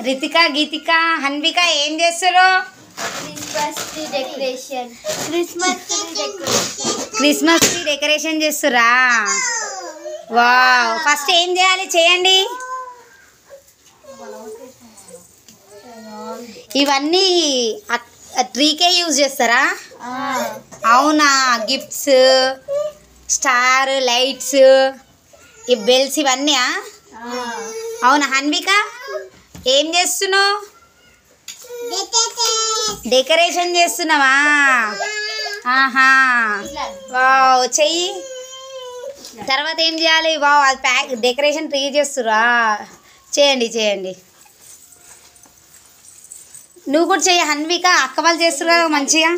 రితిక, గీతిక, హన్విక ఏం చేస్తారు? Christmas tree decoration చేస్తురా? వావ్, ఫస్ట్ ఏం చేయాలి చేయండి. ఇవన్నీ ట్రీకే యూజ్ చేస్తారా? అవునా. గిఫ్ట్స్, స్టార్, లైట్స్, ఈ బెల్స్ ఇవన్నీ? అవునా. హన్విక ఏం చేస్తున్నావు? డెకరేషన్ చేస్తున్నావా? ఆహా, వావ్, చెయ్యి. తర్వాత ఏం చేయాలి? వావ్, అది డెకరేషన్ ట్రీ చేస్తురా? చేయండి చేయండి. నువ్వు కూడా చెయ్యి హన్విక, అక్క వాళ్ళు చేస్తురు కదా మంచిగా.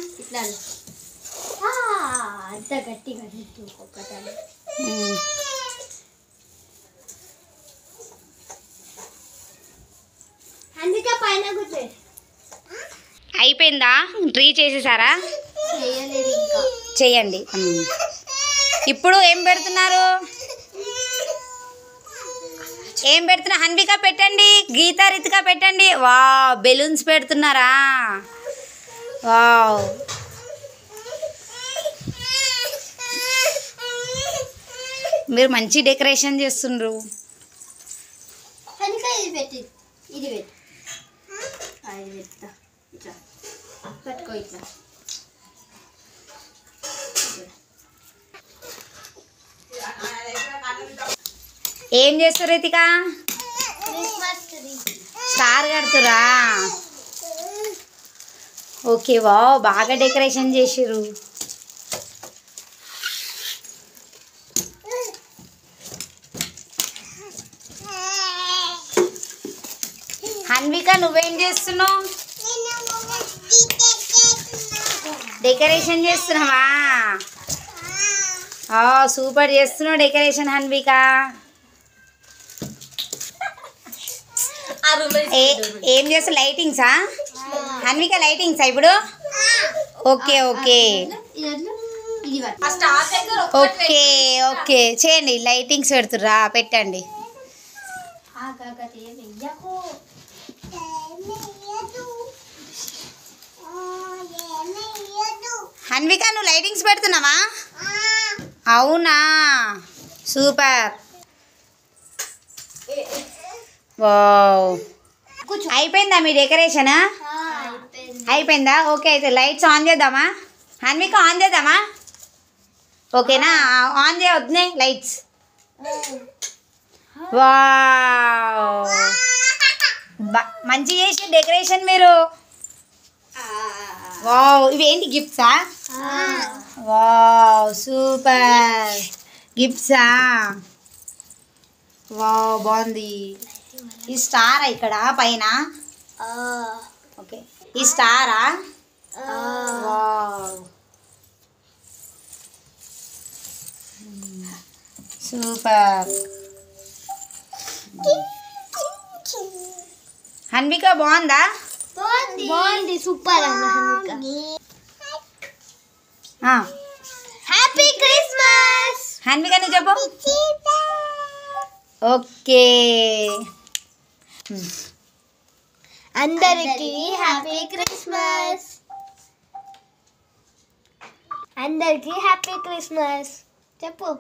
అయిపోయిందా? ట్రీ చేసేసారా? చెయ్యండి. ఇప్పుడు ఏం పెడుతున్నారు? ఏం పెడుతున్నా? హన్విక పెట్టండి, గీత, రితిక పెట్టండి. వావ్, బెలూన్స్ పెడుతున్నారా? వావ్, మీరు మంచి డెకరేషన్ చేస్తుండ్రు. ఏం చేస్తారు రితిక? స్టార్ కడుతురా? ఓకే, వావ్, బాగా డెకరేషన్ చేసిర్రు. హన్విక నువ్వేం చేస్తున్నావు? డెకరేషన్ చేస్తున్నావా? సూపర్ చేస్తున్నావు డెకరేషన్ హన్విక. ఏం చేస్తా? లైటింగ్సా హన్విక? లైటింగ్సా ఇప్పుడు? ఓకే ఓకే ఓకే ఓకే, చేయండి. లైటింగ్స్ పెడుతుర్రా? పెట్టండి. హన్విక నువ్వు లైటింగ్స్ పెడుతున్నావా? అవునా, సూపర్. వావ్, అయిపోయిందా మీ డెకరేషన్? అయిపోయిందా? ఓకే, అయితే లైట్స్ ఆన్ చేద్దామా? హన్విక ఆన్ చేద్దామా? ఓకేనా? On చేయొద్దునే lights. వావ్, మంచిగా చేసి డెకరేషన్ మీరు. వావ్, ఇవేంటి గిఫ్ట్సా? వావ్, సూపర్ గిఫ్ట్సా? వావ్, బాగుంది. ఈ స్టారా ఇక్కడ పైన? ఓకే, ఈ స్టారా? Wow, super. హన్విక బాగుందా? బాగుంది, సూపర్. Happy Christmas. హన్విక నువ్వు చెప్పు. ఓకే, అందరికీ హ్యాపీ క్రిస్మస్. అందరికీ హ్యాపీ క్రిస్మస్ చెప్పు.